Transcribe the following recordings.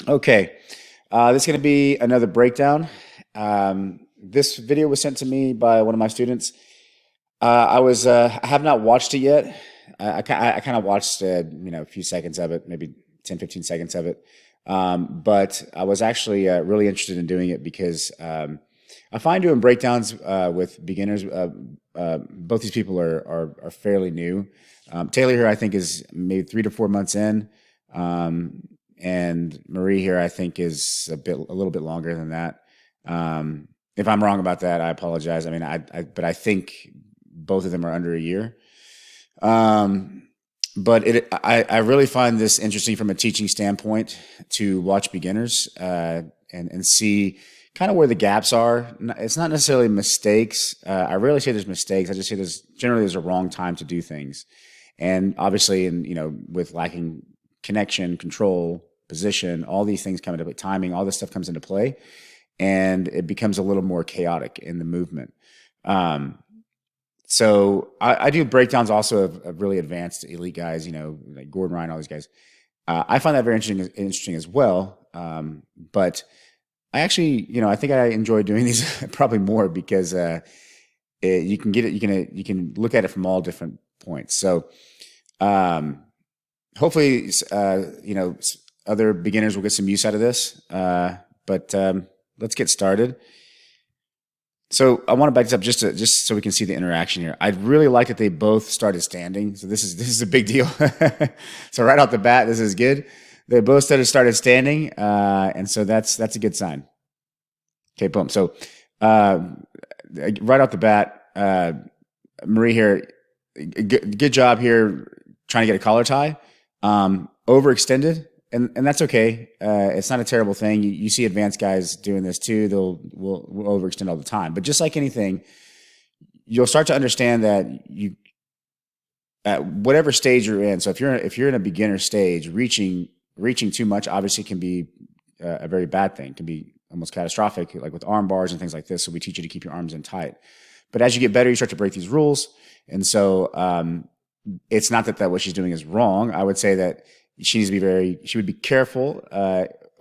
Okay, this is going to be another breakdown. This video was sent to me by one of my students. I have not watched it yet. I kind of watched, a few seconds of it, maybe 10, 15 seconds of it. But I was actually really interested in doing it because I find doing breakdowns with beginners. Both these people are fairly new. Taylor here, I think, is maybe 3 to 4 months in. And Marie here, I think, is a little bit longer than that. If I'm wrong about that, I apologize. I mean, but I think both of them are under a year. But I really find this interesting from a teaching standpoint to watch beginners and see kind of where the gaps are. It's not necessarily mistakes. I rarely say there's mistakes. I just say there's a wrong time to do things, and obviously, with lacking connection, control, position, all these things come into play, timing, all this stuff comes into play, and it becomes a little more chaotic in the movement. So I do breakdowns also of really advanced elite guys, like Gordon Ryan, all these guys. I find that very interesting as well. But I actually, I think I enjoy doing these probably more because you can get it, you can look at it from all different points. So hopefully, other beginners will get some use out of this. But let's get started. So I want to back this up just so we can see the interaction here. I'd really like that they both started standing. So this is a big deal. So right off the bat, this is good. They both started standing, and so that's a good sign. Okay, boom. So right off the bat, Marie here, good job here trying to get a collar tie. Overextended. And that's okay. It's not a terrible thing. You see advanced guys doing this too. Will overextend all the time. But just like anything, you'll start to understand that you, at whatever stage you're in. So if you're in a beginner stage, reaching too much obviously can be a very bad thing. Can be almost catastrophic, like with arm bars and things like this. So we teach you to keep your arms in tight. But as you get better, you start to break these rules. And so it's not that what she's doing is wrong. I would say that she would be careful,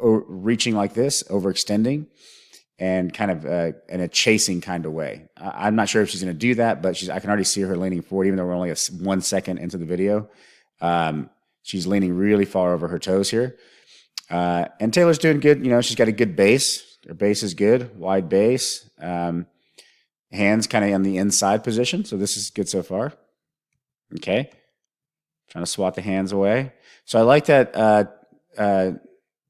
reaching like this, overextending, and kind of in a chasing kind of way. I'm not sure if she's going to do that, but I can already see her leaning forward, even though we're only 1 second into the video. She's leaning really far over her toes here. And Taylor's doing good. She's got a good base. Her base is good, wide base. Hands kind of on the inside position. So this is good so far. Okay. Trying to swat the hands away. So I like that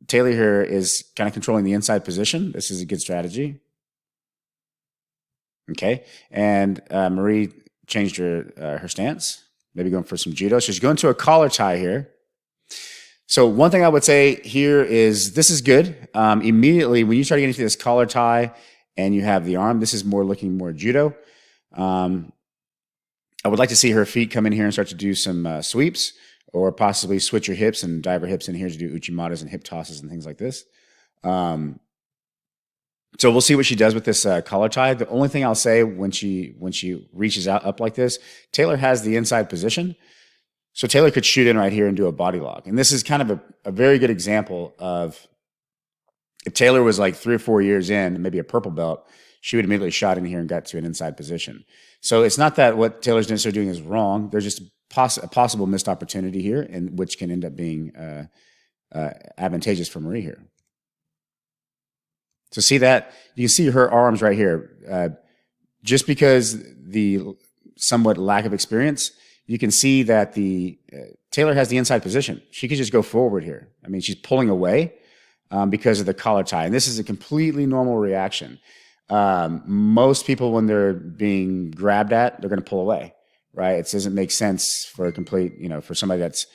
Taylor here is kind of controlling the inside position. This is a good strategy. Okay. And Marie changed her stance, maybe going for some judo. So she's going to a collar tie here. So one thing I would say here is this is good. Immediately when you start getting into this collar tie and you have the arm, this is looking more judo. I would like to see her feet come in here and start to do some sweeps, or possibly switch your hips and dive her hips in here to do uchimatas and hip tosses and things like this. So we'll see what she does with this collar tie. The only thing I'll say when she reaches out up like this, Taylor has the inside position. So Taylor could shoot in right here and do a body lock. And this is kind of a very good example of if Taylor was like 3 or 4 years in, maybe a purple belt, she would immediately shot in here and got to an inside position. So it's not that what Taylor's necessarily doing is wrong. There's just a possible missed opportunity here, and which can end up being advantageous for Marie here. So see that? You can see her arms right here. Just because the somewhat lack of experience, you can see that Taylor has the inside position. She could just go forward here. I mean, she's pulling away because of the collar tie. And this is a completely normal reaction. Most people, when they're being grabbed at, they're going to pull away, right? It doesn't make sense for a complete, for somebody that's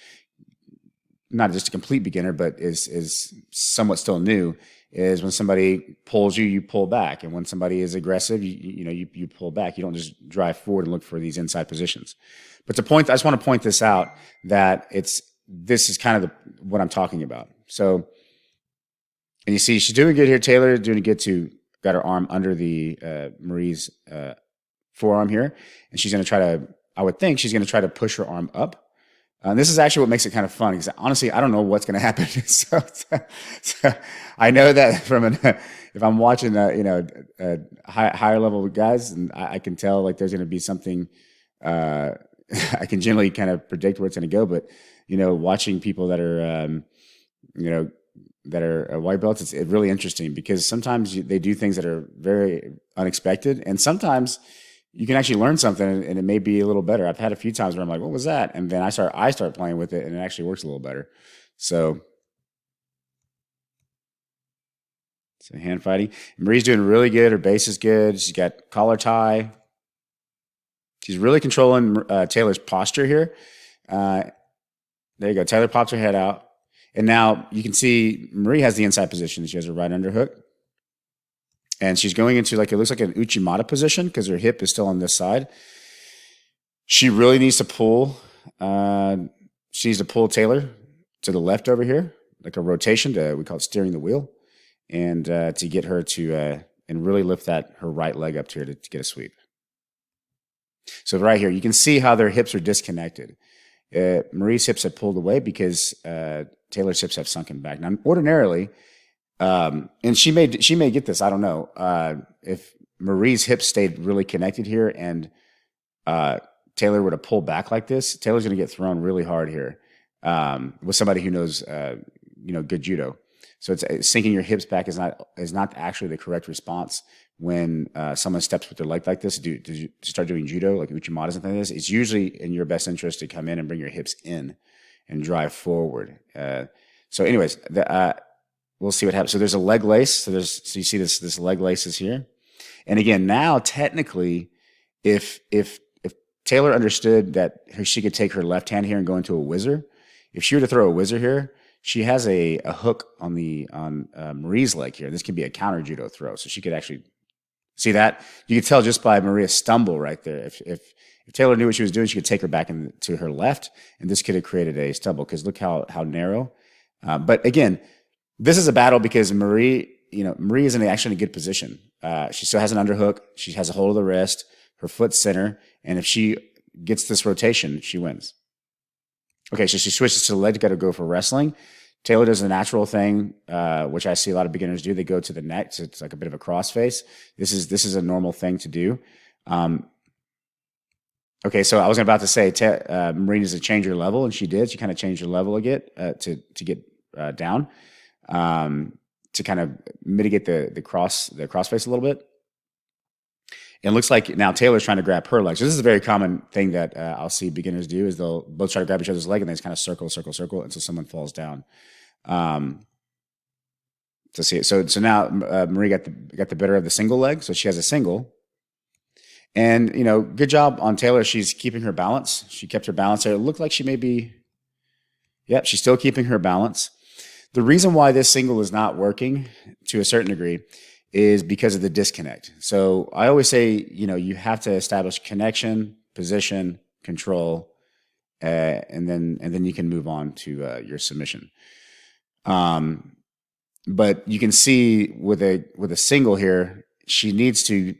not just a complete beginner, but is somewhat still new, is when somebody pulls you, you pull back. And when somebody is aggressive, you pull back. You don't just drive forward and look for these inside positions. But I just want to point this out that this is kind of what I'm talking about. So, and you see she's doing good here. Taylor doing good too. Got her arm under the Marie's forearm here, and she's going to try to. I would think she's going to try to push her arm up This is actually what makes it kind of fun because honestly, I don't know what's going to happen. So I know that if I'm watching, higher level guys, and I can tell like there's going to be something. I can generally kind of predict where it's going to go, but watching people that are, you know, that are white belts, it's really interesting because sometimes they do things that are very unexpected, and sometimes you can actually learn something and it may be a little better. I've had a few times where I'm like, what was that? And then I start playing with it and it actually works a little better. So hand fighting. Marie's doing really good. Her base is good. She's got collar tie. She's really controlling Taylor's posture here. There you go. Taylor pops her head out. And now you can see Marie has the inside position. She has her right underhook. And she's going into it looks like an Uchimata position because her hip is still on this side. She really needs to pull. She needs to pull Taylor to the left over here, like a rotation. We call it steering the wheel, and to get her to and really lift her right leg up to her to get a sweep. So right here, you can see how their hips are disconnected. Marie's hips have pulled away because Taylor's hips have sunken back. Now, ordinarily. And she may get this. I don't know. If Marie's hips stayed really connected here and Taylor were to pull back like this, Taylor's going to get thrown really hard here with somebody who knows good judo. So it's sinking your hips back is not actually the correct response when someone steps with their leg like this to start doing judo like uchimatas and things like this. It's usually in your best interest to come in and bring your hips in and drive forward. So anyways, we'll see what happens. So there's a leg lace. So you see this leg lace is here. And again, now technically, if Taylor understood that she could take her left hand here and go into a whizzer, if she were to throw a whizzer here, she has a hook on Marie's leg here. This could be a counter judo throw. So she could actually see that. You could tell just by Maria's stumble right there. If Taylor knew what she was doing, she could take her back to her left, and this could have created a stumble because look how narrow. But again, this is a battle because Marie isn't actually in a good position. She still has an underhook. She has a hold of the wrist. Her foot's center. And if she gets this rotation, she wins. Okay, so she switches to the leg. Got to go for wrestling. Taylor does the natural thing, which I see a lot of beginners do. They go to the neck. So it's like a bit of a crossface. This is a normal thing to do. Okay, so I was about to say Marie needs to change her level, and she did. She kind of changed her level a bit to get down. To kind of mitigate the crossface a little bit. And it looks like now Taylor's trying to grab her leg. So this is a very common thing that I'll see beginners do is they'll both try to grab each other's leg and they just kind of circle until someone falls down. To see it. So now Marie got the better of the single leg. So she has a single. And, good job on Taylor. She's keeping her balance. She kept her balance there. It looked like she may be, she's still keeping her balance. The reason why this single is not working to a certain degree is because of the disconnect. So I always say, you have to establish connection, position, control, and then you can move on to your submission. But you can see with a single here, she needs to,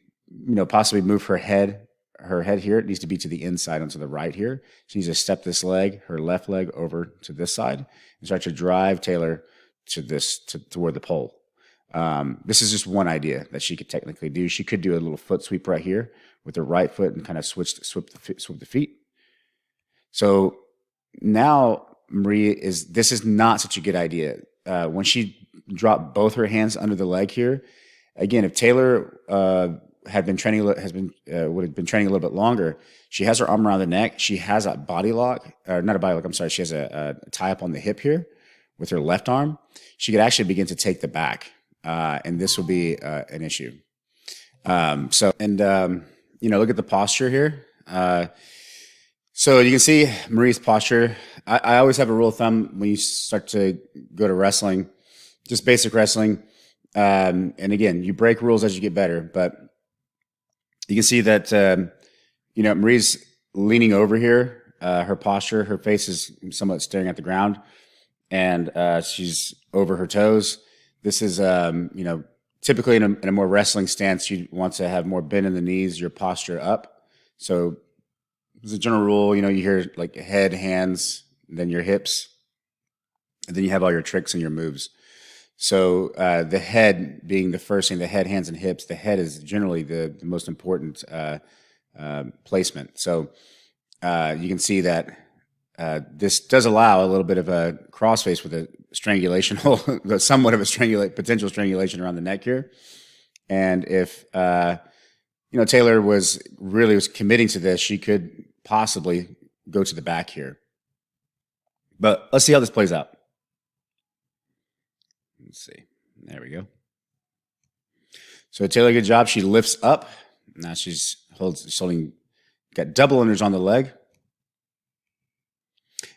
possibly move her head here. It needs to be to the inside onto the right here. She needs to step this leg, her left leg over to this side and start to drive Taylor toward the pole. This is just one idea that she could technically do. She could do a little foot sweep right here with her right foot and kind of swip the feet. So now this is not such a good idea. When she dropped both her hands under the leg here, again, if Taylor would have been training a little bit longer, she has her arm around the neck. She has a body lock, or not a body lock. I'm sorry. She has a tie up on the hip here with her left arm. She could actually begin to take the back, and this will be an issue. Look at the posture here. So you can see Marie's posture. I always have a rule of thumb when you start to go to wrestling, just basic wrestling. And again, you break rules as you get better, but you can see that, Marie's leaning over here. Her posture, her face is somewhat staring at the ground, and she's over her toes. This is, typically in a more wrestling stance, you want to have more bend in the knees, your posture up. So as a general rule, you hear like head, hands, then your hips, and then you have all your tricks and your moves. So the head being the first thing, the head, hands, and hips. The head is generally the most important placement. So you can see that this does allow a little bit of a crossface with a strangulation hole, somewhat of a potential strangulation around the neck here. And if Taylor was committing to this, she could possibly go to the back here. But let's see how this plays out. Let's see. There we go. So Taylor, good job. She lifts up. Now she's holding, got double unders on the leg.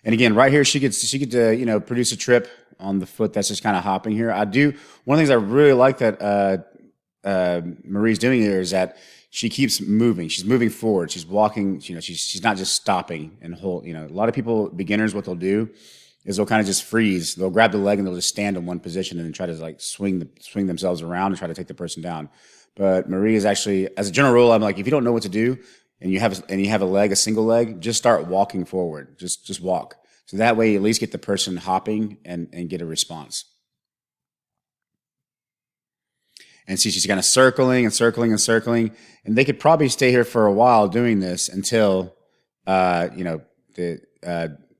And again, right here, she could produce a trip on the foot that's just kind of hopping here. One of the things I really like that Marie's doing here is that she keeps moving. She's moving forward. She's walking. She's not just stopping and hold. A lot of people, beginners, what they'll do is they'll kind of just freeze. They'll grab the leg and they'll just stand in one position and then try to like swing themselves around and try to take the person down. But Marie is actually, as a general rule, I'm like, if you don't know what to do and you have a single leg, just start walking forward. Just walk. So that way you at least get the person hopping and get a response. And see, she's kind of circling and circling and circling. And they could probably stay here for a while doing this until,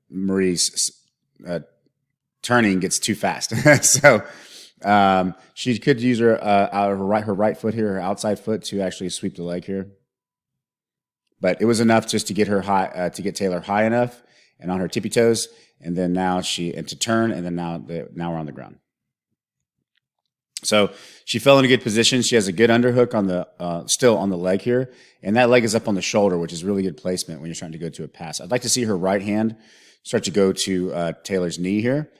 Marie's turning gets too fast. So she could use her right foot here, her outside foot, to actually sweep the leg here. But it was enough just to get her high, to get Taylor high enough and on her tippy toes. And then to turn, and then now we're on the ground. So she fell in a good position. She has a good underhook still on the leg here. And that leg is up on the shoulder, which is really good placement when you're trying to go to a pass. I'd like to see her right hand start to go to Taylor's knee here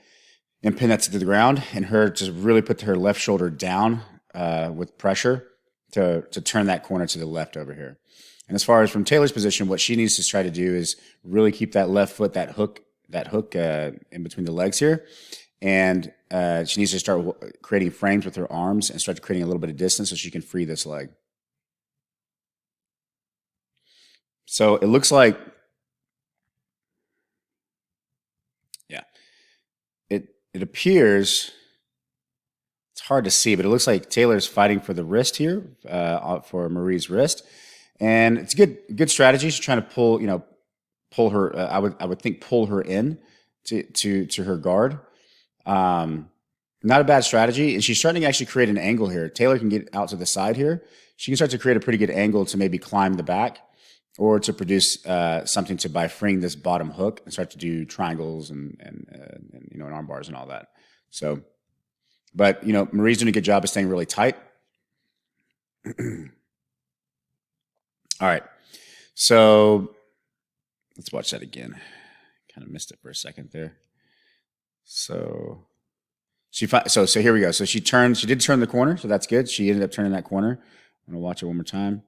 and pin that to the ground, and her to really put her left shoulder down with pressure to turn that corner to the left over here. And as far as from Taylor's position, what she needs to try to do is really keep that left foot, that hook in between the legs here. And she needs to start creating frames with her arms and start creating a little bit of distance so she can free this leg. So it looks like, it appears, it's hard to see, but it looks like Taylor's fighting for the wrist here, for Marie's wrist. And it's a good strategy. She's trying to pull her, I would think pull her in to her guard. Not a bad strategy. And she's starting to actually create an angle here. Taylor can get out to the side here. She can start to create a pretty good angle to maybe climb the back or to produce something by freeing this bottom hook and start to do triangles and arm bars and all that. So, but, Marie's doing a good job of staying really tight. All right. So let's watch that again. Kind of missed it for a second there. So here we go. So she did turn the corner, so that's good. She ended up turning that corner. I'm going to watch it one more time.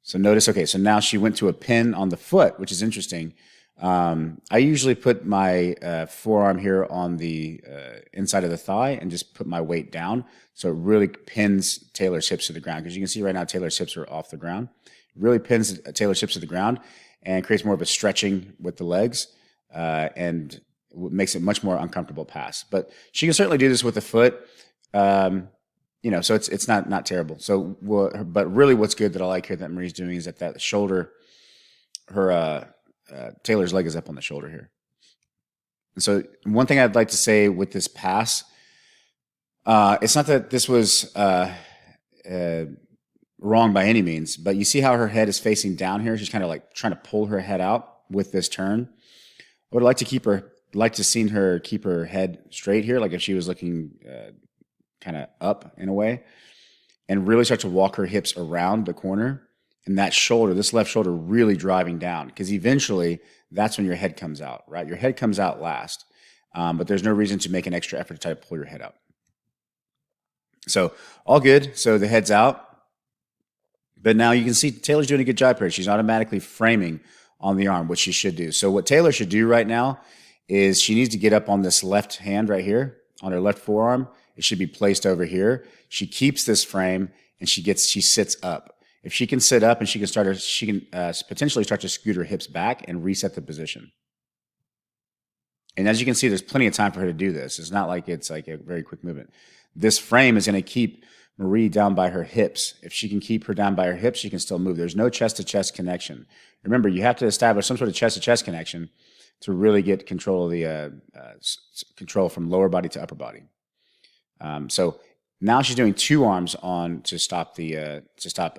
So notice, okay, so now she went to a pin on the foot, which is interesting. I usually put my forearm here on the inside of the thigh and just put my weight down. So it really pins Taylor's hips to the ground. Because you can see right now Taylor's hips are off the ground. It really pins Taylor's hips to the ground and creates more of a stretching with the legs and makes it much more uncomfortable pass. But she can certainly do this with the foot. So it's not terrible. So, but really what's good that I like here that Marie's doing is that shoulder, Taylor's leg is up on the shoulder here. And so one thing I'd like to say with this pass, it's not that this was wrong by any means, but you see how her head is facing down here? She's kind of like trying to pull her head out with this turn. I would like to see her keep her head straight here, like if she was looking kind of up in a way, and really start to walk her hips around the corner, and that shoulder, this left shoulder, really driving down, because eventually that's when your head comes out, right? Your head comes out last, but there's no reason to make an extra effort to try to pull your head out. So all good. So the head's out, but now you can see Taylor's doing a good job here. She's automatically framing on the arm, which she should do. So what Taylor should do right now is she needs to get up on this left hand right here, on her left forearm. It should be placed over here. She keeps this frame and she sits up. If she can sit up and she can potentially start to scoot her hips back and reset the position. And as you can see, there's plenty of time for her to do this. It's not like it's like a very quick movement. This frame is going to keep Marie down by her hips. If she can keep her down by her hips, she can still move. There's no chest-to-chest connection. Remember, you have to establish some sort of chest-to-chest connection to really get control of the control from lower body to upper body. So now she's doing two arms on to stop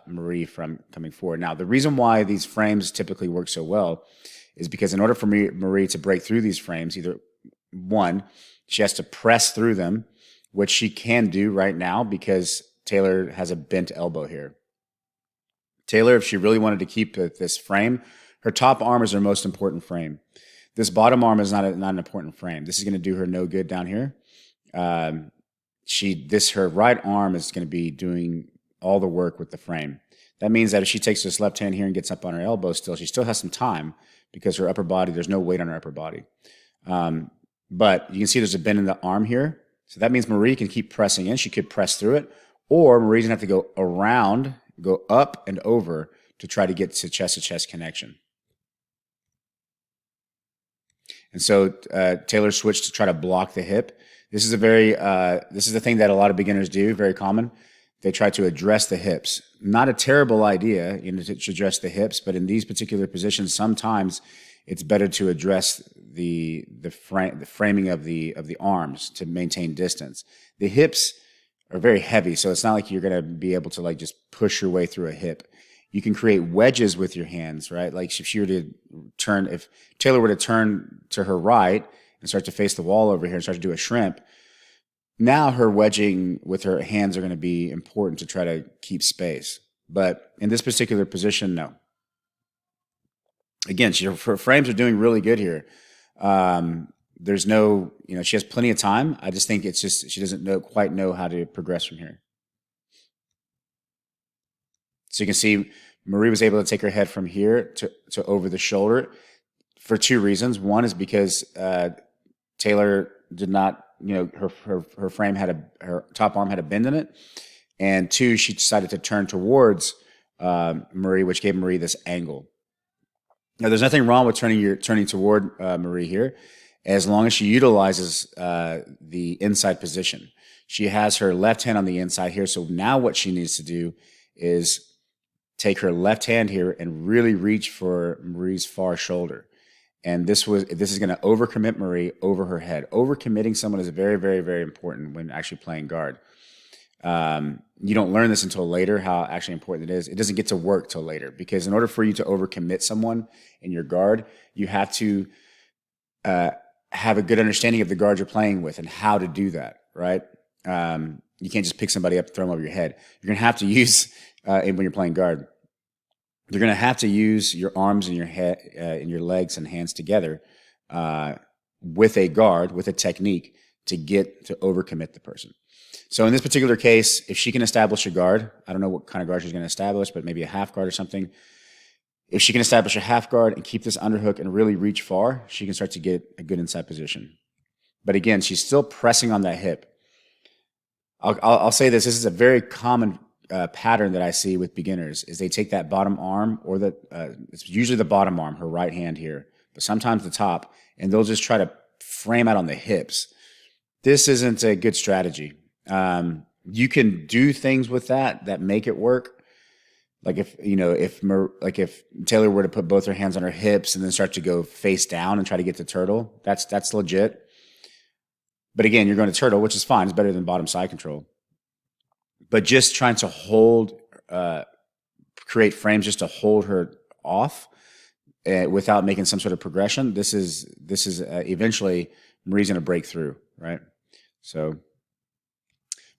Marie from coming forward. Now, the reason why these frames typically work so well is because in order for Marie to break through these frames, either one, she has to press through them, which she can do right now because Taylor has a bent elbow here. Taylor, if she really wanted to keep this frame, her top arm is her most important frame. This bottom arm is not an important frame. This is going to do her no good down here. Her right arm is going to be doing all the work with the frame. That means that if she takes this left hand here and gets up on her elbow still, she still has some time because her upper body, there's no weight on her upper body. But you can see there's a bend in the arm here. So that means Marie can keep pressing in. She could press through it, or Marie's going to have to go around, go up and over to try to get to chest connection. And so Taylor switched to try to block the hip. This is the thing that a lot of beginners do, very common. They try to address the hips. Not a terrible idea, to address the hips, but in these particular positions, sometimes it's better to address the framing of the arms to maintain distance. The hips are very heavy, so it's not like you're going to be able to like just push your way through a hip. You can create wedges with your hands, right? Like if Taylor were to turn to her right and start to face the wall over here and start to do a shrimp, now her wedging with her hands are going to be important to try to keep space. But in this particular position, no. Again, her frames are doing really good here. There's no, she has plenty of time. I just think it's just she doesn't quite know how to progress from here. So you can see Marie was able to take her head from here to over the shoulder for two reasons. One is because Taylor did not, her frame her top arm had a bend in it. And two, she decided to turn towards Marie, which gave Marie this angle. Now, there's nothing wrong with turning toward Marie here, as long as she utilizes the inside position. She has her left hand on the inside here. So now what she needs to do is take her left hand here and really reach for Marie's far shoulder. And this is going to overcommit Marie over her head. Overcommitting someone is very, very, very important when actually playing guard. You don't learn this until later, how actually important it is. It doesn't get to work till later, because in order for you to overcommit someone in your guard, you have to have a good understanding of the guard you're playing with and how to do that, right? You can't just pick somebody up and throw them over your head. You're going to have to use, when you're playing guard, you're going to have to use your arms and your head and your legs and hands together with a guard, with a technique to get to overcommit the person. So in this particular case, if she can establish a guard, I don't know what kind of guard she's going to establish, but maybe a half guard or something. If she can establish a half guard and keep this underhook and really reach far, she can start to get a good inside position. But again, she's still pressing on that hip. I'll say this is a very common pattern that I see with beginners, is they take that bottom arm, or it's usually the bottom arm, her right hand here, but sometimes the top, and they'll just try to frame out on the hips. This isn't a good strategy. You can do things with that make it work. Like if Taylor were to put both her hands on her hips and then start to go face down and try to get to turtle, that's legit. But again, you're going to turtle, which is fine. It's better than bottom side control. But just trying to create frames just to hold her off without making some sort of progression. This is eventually Marie's going to break through, right? So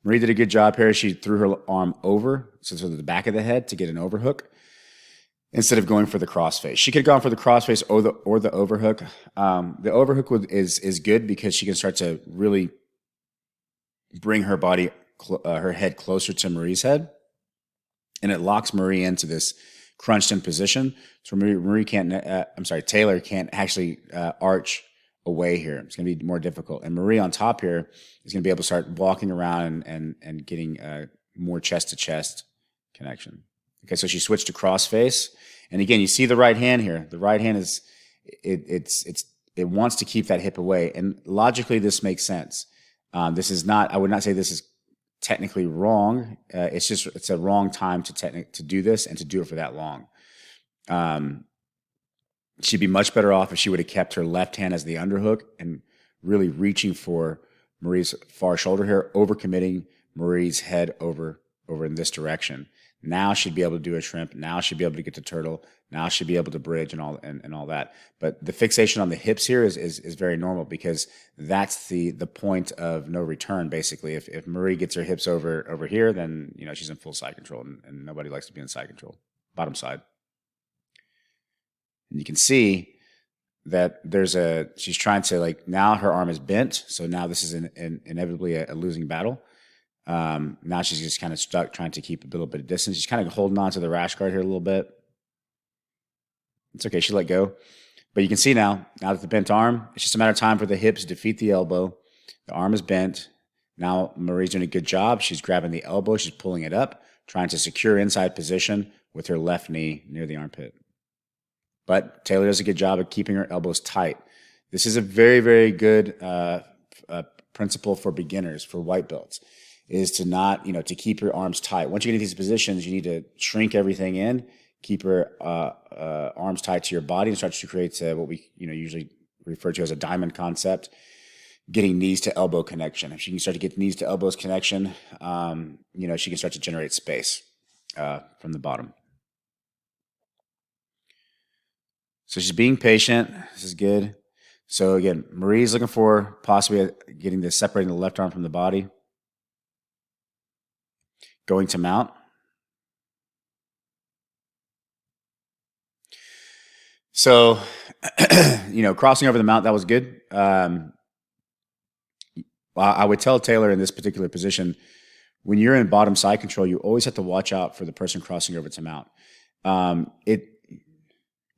Marie did a good job here. She threw her arm over, so to the back of the head to get an overhook, instead of going for the crossface. She could have gone for the crossface or the overhook. The overhook is good because she can start to really bring her body, her head closer to Marie's head, and it locks Marie into this crunched in position. So Taylor can't actually arch away here. It's going to be more difficult. And Marie on top here is going to be able to start walking around and getting more chest to chest connection. Okay, so she switched to crossface. And again, you see the right hand here. The right hand it's it wants to keep that hip away. And logically, this makes sense. This is not, I would not say this is technically wrong. It's a wrong time to do this and to do it for that long. She'd be much better off if she would have kept her left hand as the underhook and really reaching for Marie's far shoulder here, overcommitting Marie's head over in this direction. Now she'd be able to do a shrimp. Now she'd be able to get to turtle. Now she'd be able to bridge and all that. But the fixation on the hips here is very normal, because that's the point of no return. Basically, if Marie gets her hips over here, then she's in full side control, and nobody likes to be in side control, bottom side. And you can see that she's trying to, now her arm is bent, so now this is inevitably a losing battle. Now she's just kind of stuck trying to keep a little bit of distance. She's kind of holding on to the rash guard here a little bit. It's okay, she let go. But you can see now that the bent arm, it's just a matter of time for the hips to defeat the elbow. The arm is bent. Now Marie's doing a good job. She's grabbing the elbow, she's pulling it up, trying to secure inside position with her left knee near the armpit. But Taylor does a good job of keeping her elbows tight. This is a very, very good principle for beginners, for white belts, is to not, to keep your arms tight. Once you get into these positions, you need to shrink everything in, keep your arms tight to your body, and start to create what we usually refer to as a diamond concept, getting knees to elbow connection. If she can start to get knees to elbows connection, she can start to generate space from the bottom. So she's being patient. This is good. So again, Marie's looking for possibly separating the left arm from the body. Going to mount. So, crossing over the mount, that was good. I would tell Taylor in this particular position, when you're in bottom side control, you always have to watch out for the person crossing over to mount.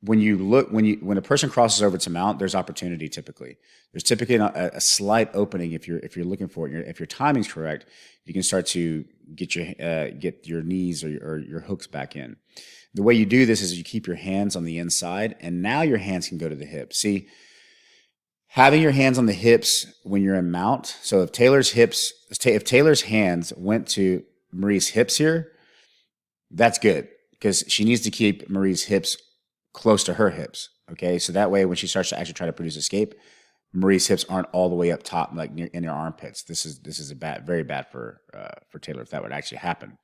When a person crosses over to mount, there's opportunity typically. There's typically a slight opening if you're looking for it. If your timing's correct, you can start to get your knees or your hooks back in. The way you do this is you keep your hands on the inside, and now your hands can go to the hips. See, having your hands on the hips when you're in mount. So if Taylor's hands went to Marie's hips here, that's good, because she needs to keep Marie's hips close to her hips. Okay, so that way when she starts to actually try to produce escape, Marie's hips aren't all the way up top, like in her armpits. This is very bad for Taylor if that would actually happen.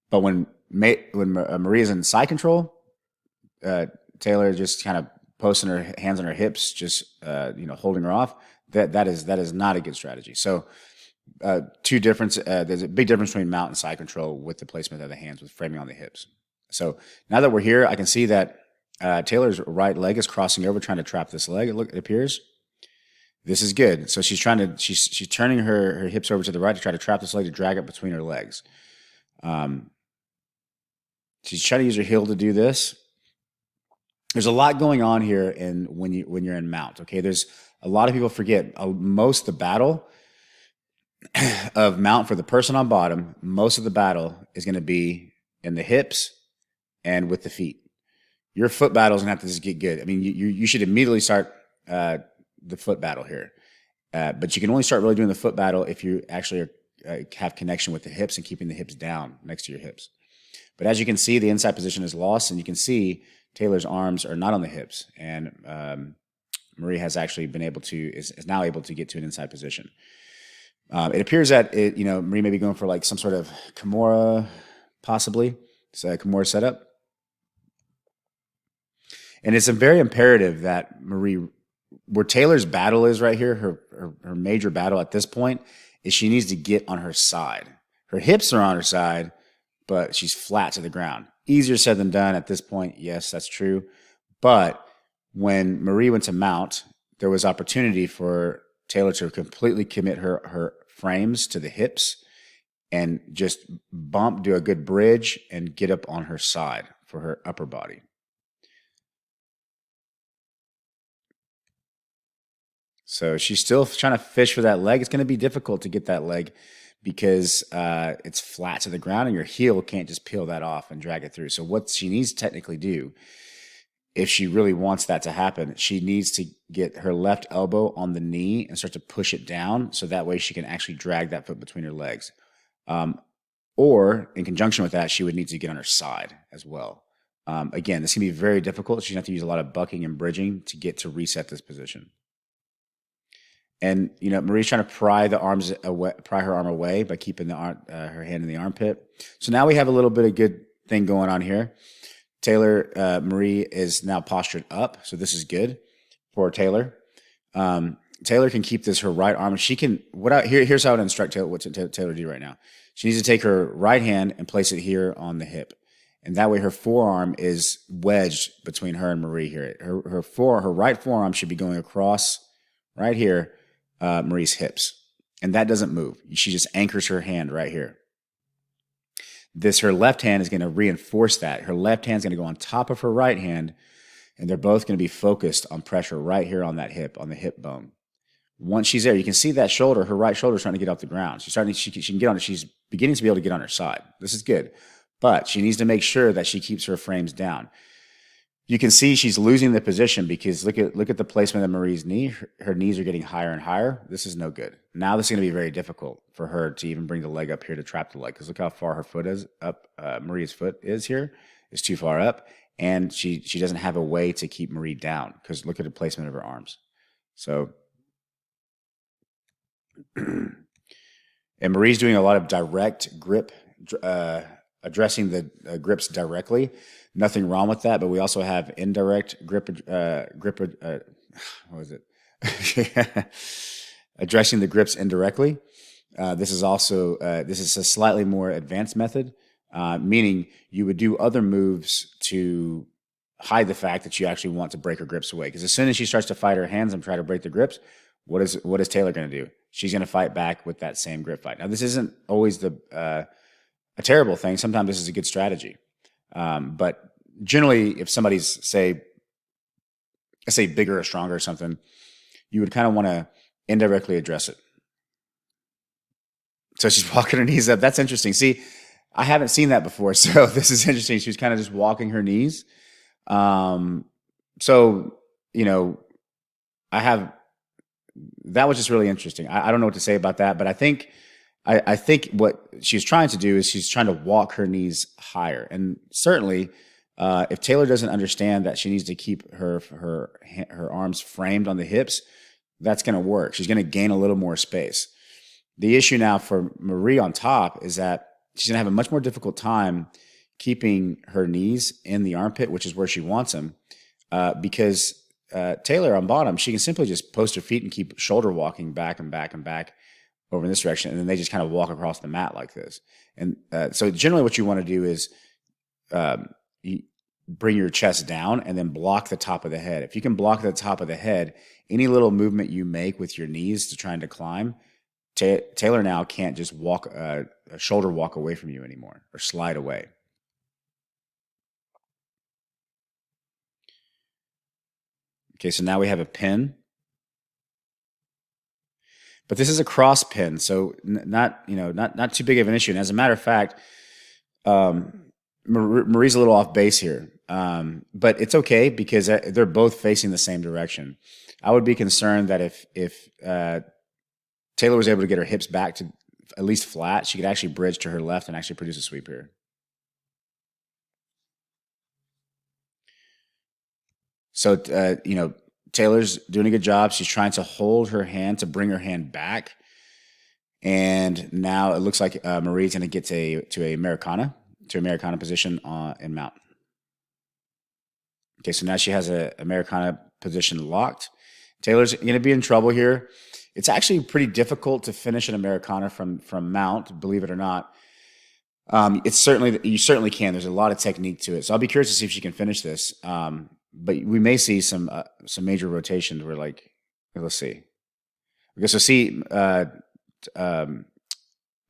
But when Maria's in side control, Taylor just kind of posting her hands on her hips, just holding her off. That is not a good strategy. So there's a big difference between mount and side control with the placement of the hands, with framing on the hips. So now that we're here, I can see that Taylor's right leg is crossing over, trying to trap this leg. It appears. This is good. So she's turning her hips over to the right to try to trap this leg, to drag it between her legs. She's trying to use her heel to do this. There's a lot going on here when you're in mount. Okay, there's a lot of people forget most of the battle of mount for the person on bottom. Most of the battle is going to be in the hips and with the feet. Your foot battle is going to have to just get good. I mean, you should immediately start the foot battle here, but you can only start really doing the foot battle if you actually have connection with the hips and keeping the hips down next to your hips. But as you can see, the inside position is lost, and you can see Taylor's arms are not on the hips, and Marie has actually is now able to get to an inside position. It appears that Marie may be going for like some sort of Kimura, possibly. It's a Kimura setup. And it's very imperative that Marie, where Taylor's battle is right here, her major battle at this point, is she needs to get on her side. Her hips are on her side, but she's flat to the ground. Easier said than done at this point. Yes, that's true. But when Marie went to mount, there was opportunity for Taylor to completely commit her frames to the hips and just do a good bridge and get up on her side for her upper body. So she's still trying to fish for that leg. It's going to be difficult to get that leg because it's flat to the ground, and your heel can't just peel that off and drag it through. So what she needs to technically do if she really wants that to happen, she needs to get her left elbow on the knee and start to push it down, so that way she can actually drag that foot between her legs. Or in conjunction with that, she would need to get on her side as well. Again, this can be very difficult. She's going to have to use a lot of bucking and bridging to get to reset this position. And Marie's trying to pry her arm away by keeping her hand in the armpit. So now we have a little bit of good thing going on here. Marie is now postured up, so this is good for Taylor. Taylor can keep her right arm. She can. Here's how I would instruct Taylor what Taylor to do right now. She needs to take her right hand and place it here on the hip, and that way her forearm is wedged between her and Marie here. Her right forearm should be going across right here, Marie's hips, and that doesn't move. She just anchors her hand right here. Her left hand is going to reinforce that. Her left hand is going to go on top of her right hand, and they're both going to be focused on pressure right here on that hip, on the hip bone. Once she's there, you can see that shoulder, her right shoulder is trying to get off the ground. She can get on it. She's beginning to be able to get on her side. This is good. But she needs to make sure that she keeps her frames down. You can see she's losing the position because look at the placement of Marie's knee. Her knees are getting higher and higher. This is no good. Now this is going to be very difficult for her to even bring the leg up here to trap the leg, because look how far her foot is up. Marie's foot is too far up, and she doesn't have a way to keep Marie down because look at the placement of her arms. So, and Marie's doing a lot of direct grip, addressing the grips directly. Nothing wrong with that, but we also have indirect grip. What was it? Addressing the grips indirectly. This is a slightly more advanced method, meaning you would do other moves to hide the fact that you actually want to break her grips away. Because as soon as she starts to fight her hands and try to break the grips, what is Taylor going to do? She's going to fight back with that same grip fight. Now, this isn't always a terrible thing. Sometimes this is a good strategy. But generally, if somebody's say bigger or stronger or something, you would kind of want to indirectly address it. So she's walking her knees up. That's interesting. See, I haven't seen that before, so this is interesting. She's kind of just walking her knees. That was just really interesting. I don't know what to say about that, but I think what she's trying to do is she's trying to walk her knees higher. And certainly, if Taylor doesn't understand that she needs to keep her arms framed on the hips, that's going to work. She's going to gain a little more space. The issue now for Marie on top is that she's going to have a much more difficult time keeping her knees in the armpit, which is where she wants them, because Taylor on bottom, she can simply just post her feet and keep shoulder walking back and back and back over in this direction, and then they just kind of walk across the mat like this. And so generally what you want to do is you bring your chest down and then block the top of the head. If you can block the top of the head, any little movement you make with your knees to trying to climb, Taylor now can't just walk a shoulder walk away from you anymore or slide away. Okay, so now we have a pin. But this is a cross pin, so not too big of an issue. And as a matter of fact, Marie's a little off base here, but it's okay because they're both facing the same direction. I would be concerned that if Taylor was able to get her hips back to at least flat, she could actually bridge to her left and actually produce a sweep here. So, Taylor's doing a good job. She's trying to hold her hand to bring her hand back. And now it looks like Marie's going to get to a Americana position in mount. Okay, so now she has a Americana position locked. Taylor's going to be in trouble here. It's actually pretty difficult to finish an Americana from mount, believe it or not. You certainly can. There's a lot of technique to it. So I'll be curious to see if she can finish this. But we may see some major rotations where, like, let's see. Okay, so see,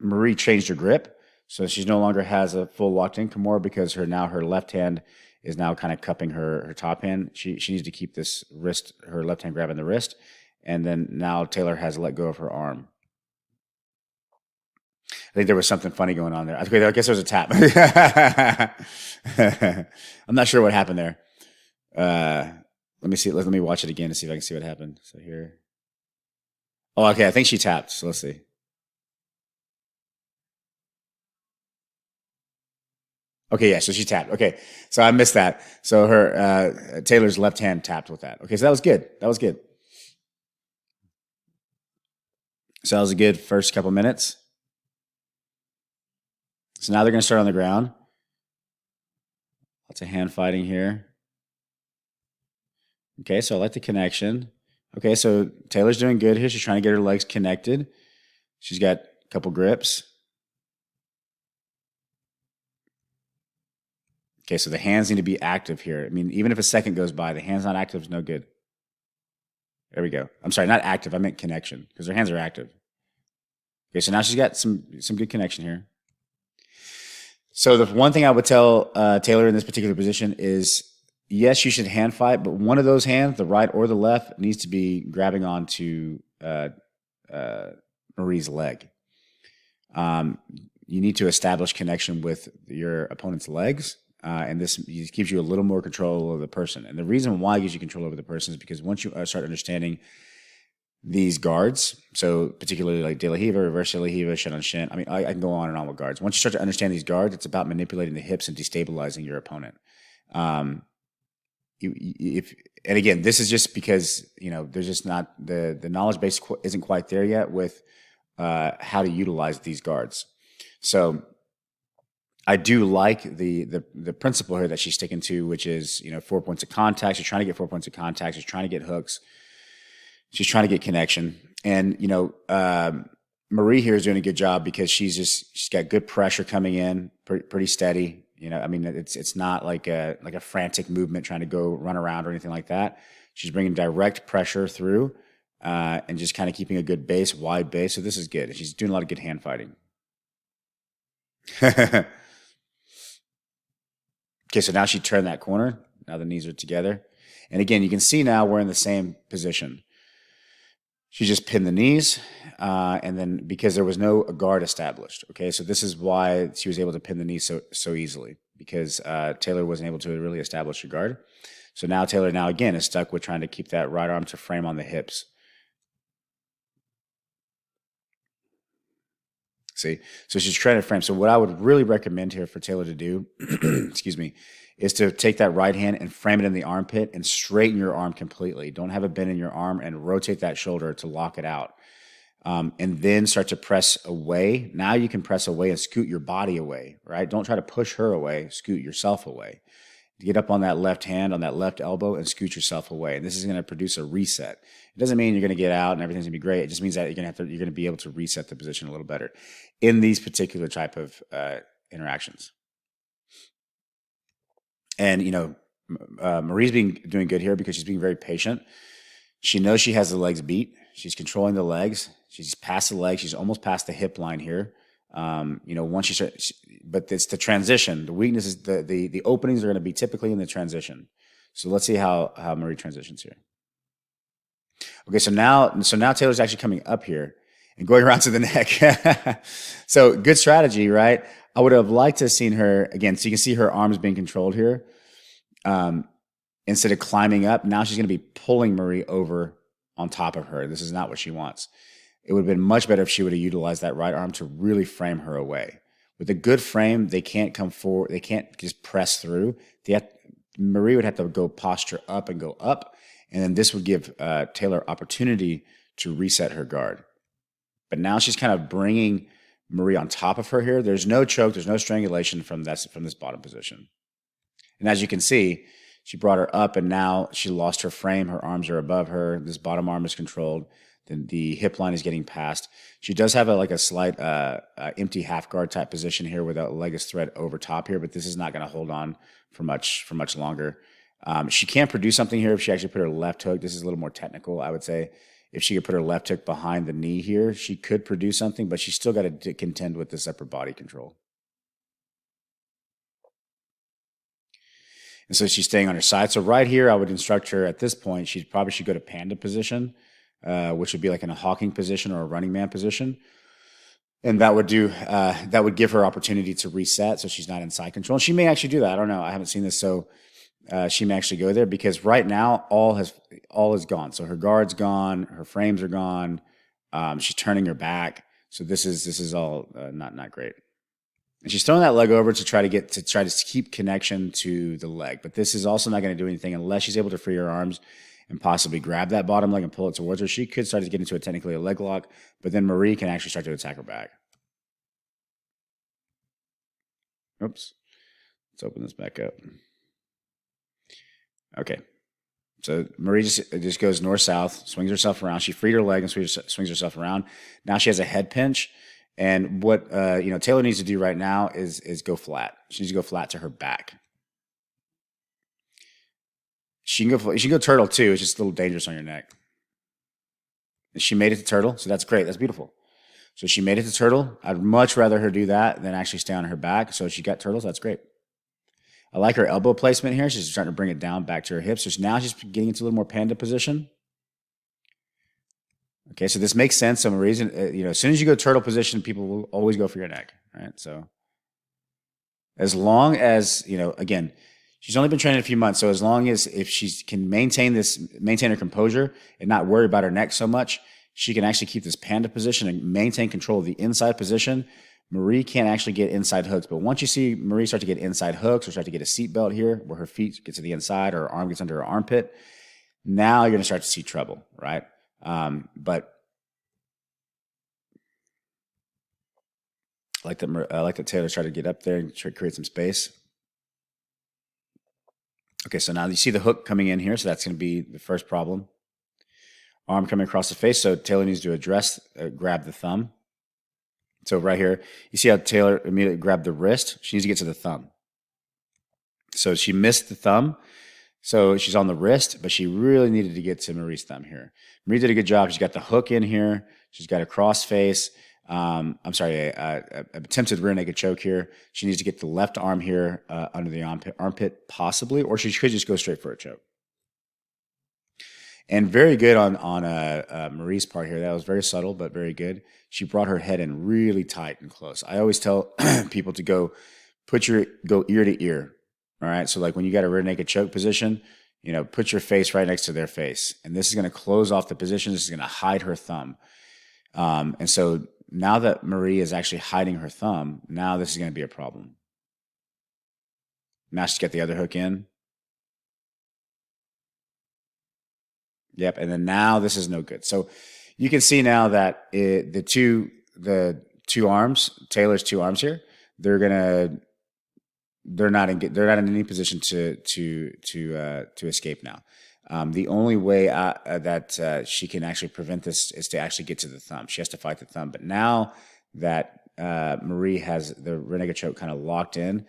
Marie changed her grip, so she no longer has a full locked in Kimura because her left hand is now kind of cupping her top hand. She needs to keep this wrist, her left hand grabbing the wrist, and then now Taylor has let go of her arm. I think there was something funny going on there. Okay, I guess there was a tap. I'm not sure what happened there. Uh, let me see. Let me watch it again to see if I can see what happened. So here. Oh, okay. I think she tapped. So let's see. Okay, yeah. So she tapped. Okay, so I missed that. So her Taylor's left hand tapped with that. Okay, so that was good. That was good. So that was a good first couple minutes. So now they're going to start on the ground. Lots of hand fighting here. Okay, so I like the connection. Okay, so Taylor's doing good here. She's trying to get her legs connected. She's got a couple grips. Okay, so the hands need to be active here. I mean, even if a second goes by, the hands not active is no good. There we go. I'm sorry, not active. I meant connection because her hands are active. Okay, so now she's got some good connection here. So the one thing I would tell Taylor in this particular position is, yes, you should hand fight, but one of those hands, the right or the left, needs to be grabbing onto Marie's leg. You need to establish connection with your opponent's legs, and this gives you a little more control over the person. And the reason why it gives you control over the person is because once you start understanding these guards, so particularly like De La Hiva, reverse De La Hiva, shin on shin. I mean, I can go on and on with guards. Once you start to understand these guards, it's about manipulating the hips and destabilizing your opponent. Um, and again, this is just because there's just not the knowledge base isn't quite there yet with how to utilize these guards. So I do like the principle here that she's sticking to, which is 4 points of contact. She's trying to get 4 points of contact. She's trying to get hooks. She's trying to get connection. And Marie here is doing a good job because she's got good pressure coming in, pretty steady. I mean, it's not like a frantic movement trying to go run around or anything like that. She's bringing direct pressure through and just kind of keeping a good base, wide base. So this is good. She's doing a lot of good hand fighting. Okay, so now she turned that corner. Now the knees are together. And again, you can see now we're in the same position. She just pinned the knees, and then because there was no guard established. Okay, so this is why she was able to pin the knees so easily, because Taylor wasn't able to really establish a guard. So now Taylor again is stuck with trying to keep that right arm to frame on the hips. See, so she's trying to frame. So what I would really recommend here for Taylor to do, excuse me, is to take that right hand and frame it in the armpit and straighten your arm completely. Don't have a bend in your arm and rotate that shoulder to lock it out. And then start to press away. Now you can press away and scoot your body away, right? Don't try to push her away, scoot yourself away. Get up on that left hand, on that left elbow, and scoot yourself away. And this is going to produce a reset. It doesn't mean you're going to get out and everything's going to be great. It just means that you're going to be able to reset the position a little better in these particular type of interactions. And Marie's doing good here because she's being very patient. She knows she has the legs beat. She's controlling the legs. She's past the legs. She's almost past the hip line here. Once she starts, but it's the transition. The weakness is the openings are going to be typically in the transition. So let's see how Marie transitions here. Okay, so now Taylor's actually coming up here and going around to the neck. So good strategy, right? I would have liked to have seen her again. So you can see her arms being controlled here. Instead of climbing up, now she's going to be pulling Marie over on top of her. This is not what she wants. It would have been much better if she would have utilized that right arm to really frame her away. With a good frame, they can't come forward. They can't just press through. Marie would have to go posture up and go up, and then this would give Taylor opportunity to reset her guard. But now she's kind of bringing Marie on top of her here. There's no choke. There's no strangulation from this bottom position. And as you can see, she brought her up, and now she lost her frame. Her arms are above her. This bottom arm is controlled. Then the hip line is getting passed. She does have a slight empty half guard type position here where the leg is thread over top here, but this is not going to hold on for much longer. She can produce something here if she actually put her left hook. This is a little more technical, I would say. If she could put her left hook behind the knee here, she could produce something, but she's still got to contend with this upper body control. And so she's staying on her side. So right here, I would instruct her at this point, she probably should go to panda position, which would be like in a hawking position or a running man position. And that would give her opportunity to reset so she's not in side control. And she may actually do that. I don't know. I haven't seen this. So she may actually go there, because right now all is gone. So her guard's gone, her frames are gone. She's turning her back. So this is all not great. And she's throwing that leg over to try to keep connection to the leg. But this is also not going to do anything unless she's able to free her arms and possibly grab that bottom leg and pull it towards her. She could start to get into technically a leg lock, but then Marie can actually start to attack her back. Oops. Let's open this back up. Okay. So Marie just goes north-south, swings herself around. She freed her leg and swings herself around. Now she has a head pinch. And what Taylor needs to do right now is go flat. She needs to go flat to her back. She can go turtle too. It's just a little dangerous on your neck. And she made it to turtle, so that's great. That's beautiful. So she made it to turtle. I'd much rather her do that than actually stay on her back. So she got turtles. That's great. I like her elbow placement here. She's starting to bring it down back to her hips. So now she's getting into a little more panda position. Okay, so this makes sense. Some reason, as soon as you go turtle position, people will always go for your neck, right? So as long as, again, she's only been training a few months. So as long as if she can maintain her composure and not worry about her neck so much, she can actually keep this panda position and maintain control of the inside position. Marie can't actually get inside hooks. But once you see Marie start to get inside hooks or start to get a seatbelt here where her feet get to the inside or her arm gets under her armpit, now you're going to start to see trouble, right? But I like that Taylor tried to get up there and try to create some space. Okay, so now you see the hook coming in here, so that's going to be the first problem. Arm coming across the face, so Taylor needs to grab the thumb. So right here, you see how Taylor immediately grabbed the wrist? She needs to get to the thumb. So she missed the thumb. So she's on the wrist, but she really needed to get to Marie's thumb here. Marie did a good job. She's got the hook in here. She's got a cross face. Attempted rear naked choke here. She needs to get the left arm here under the armpit possibly, or she could just go straight for a choke. And very good on Marie's part here. That was very subtle, but very good. She brought her head in really tight and close. I always tell people to go ear to ear. All right. So like when you got a rear naked choke position, put your face right next to their face. And this is going to close off the position. This is going to hide her thumb. And so now that Marie is actually hiding her thumb, now this is going to be a problem. Now she's got the other hook in. Yep. And then now this is no good. So you can see now that the two arms, Taylor's two arms here, they're not in any position to escape now. The only way that she can actually prevent this is to actually get to the thumb. She has to fight the thumb. But now that Marie has the rear naked choke kind of locked in,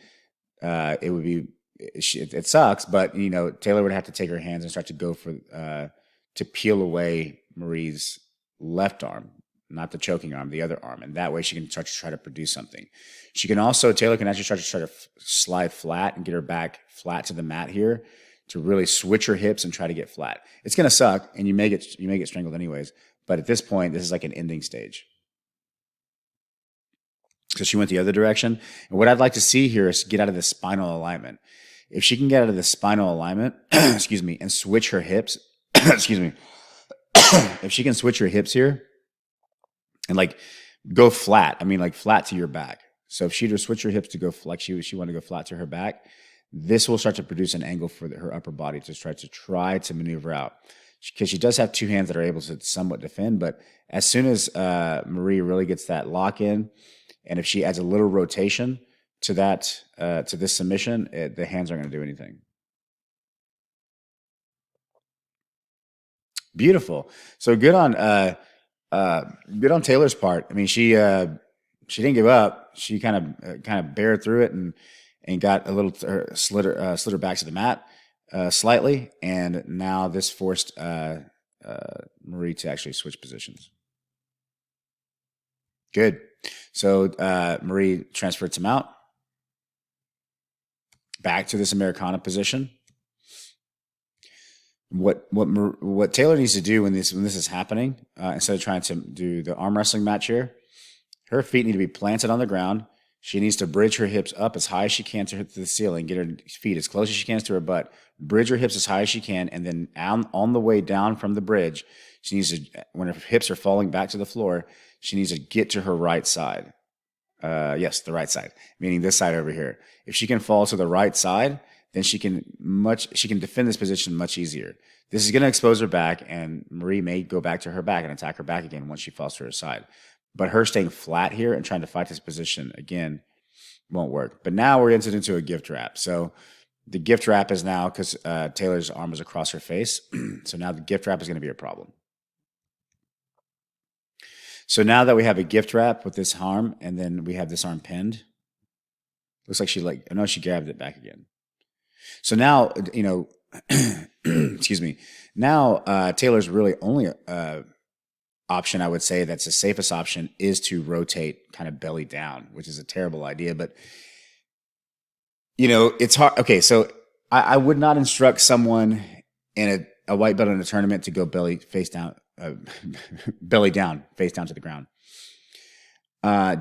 it sucks. But Taylor would have to take her hands and start to go for to peel away Marie's left arm, not the choking arm, the other arm, and that way she can start to try to produce something. Taylor can actually start to try to slide flat and get her back flat to the mat here to really switch her hips and try to get flat. It's going to suck, and you may get strangled anyways. But at this point, this is like an ending stage. So she went the other direction, and what I'd like to see here is get out of the spinal alignment. If she can get out of the spinal alignment, excuse me, and switch her hips, excuse me, if she can switch her hips here and like go flat, like flat to your back. So if she just switch her hips to go like she wanted to go flat to her back, this will start to produce an angle for her upper body to try to maneuver out, because she does have two hands that are able to somewhat defend. But as soon as Marie really gets that lock in, and if she adds a little rotation to that to this submission, the hands aren't going to do anything. Beautiful. So good on Taylor's part. She didn't give up. She kind of bared through it and got a little slid her back to the mat slightly, and now this forced Marie to actually switch positions. Good. So Marie transferred to mount, back to this Americana position. What Taylor needs to do when this is happening, instead of trying to do the arm wrestling match here, her feet need to be planted on the ground. She needs to bridge her hips up as high as she can to the ceiling, get her feet as close as she can to her butt, bridge her hips as high as she can, and then on the way down from the bridge, she needs to, when her hips are falling back to the floor, she needs to get to her right side. Yes, the right side, meaning this side over here. If she can fall to the right side, then she can defend this position much easier. This is going to expose her back, and Marie may go back to her back and attack her back again once she falls to her side. But her staying flat here and trying to fight this position again won't work. But now we're entered into a gift wrap. So the gift wrap is now, because Taylor's arm is across her face, so now the gift wrap is going to be a problem. So now that we have a gift wrap with this arm, and then we have this arm pinned, looks like she grabbed it back again. So now, excuse me. Now Taylor's really only option, I would say, that's the safest option, is to rotate kind of belly down, which is a terrible idea, but it's hard. Okay, so I would not instruct someone in a white belt in a tournament to go belly down, face down to the ground.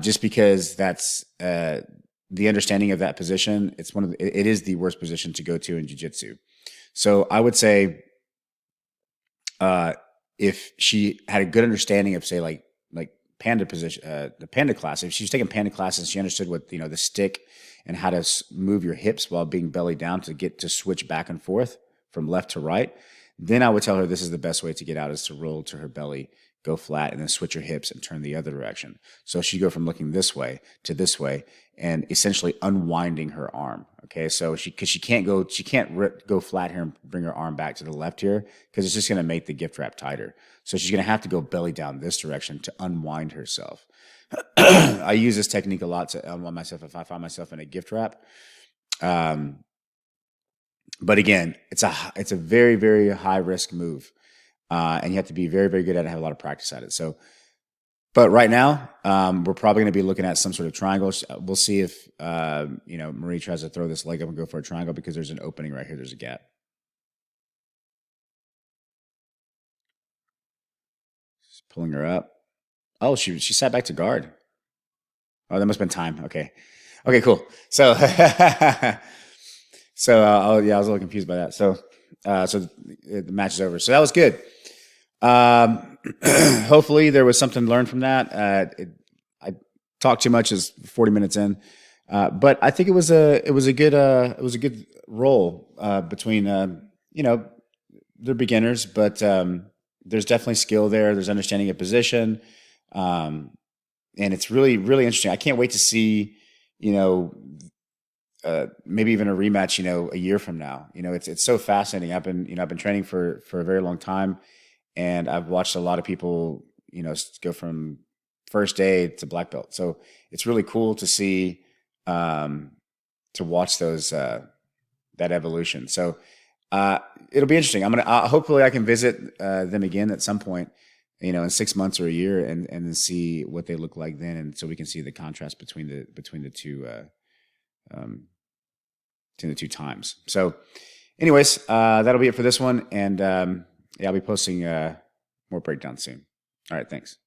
Just because that's the understanding of that position. It is the worst position to go to in jiu-jitsu. So I would say, if she had a good understanding of, say, like panda position, the panda class, if she was taking panda classes, she understood what, the stick and how to move your hips while being belly down to switch back and forth from left to right, then I would tell her this is the best way to get out, is to roll to her belly, go flat, and then switch your hips and turn the other direction. So she go from looking this way to this way, and essentially unwinding her arm. Okay, so she can't go flat here and bring her arm back to the left here, because it's just going to make the gift wrap tighter. So she's going to have to go belly down this direction to unwind herself. I use this technique a lot to unwind myself if I find myself in a gift wrap. But again, it's a very, very high risk move, and you have to be very, very good at it and have a lot of practice at it. So, but right now, we're probably going to be looking at some sort of triangle. We'll see if Marie tries to throw this leg up and go for a triangle, because there's an opening right here. There's a gap. Just pulling her up. Oh, she sat back to guard. Oh, that must have been time. Okay, cool. So, I was a little confused by that. So the match is over. So that was good. Hopefully there was something learned from that. I talked too much as 40 minutes in, but I think it was a good role between they're beginners, but there's definitely skill there. There's understanding of position, and it's really, really interesting. I can't wait to see maybe even a rematch, a year from now. It's so fascinating. I've been training for a very long time, and I've watched a lot of people, go from first day to black belt. So it's really cool to see, to watch those, that evolution. So, it'll be interesting. hopefully I can visit, them again at some point, in 6 months or a year, and then see what they look like then. And so we can see the contrast between the two times. So anyways, that'll be it for this one. And I'll be posting more breakdowns soon. All right, thanks.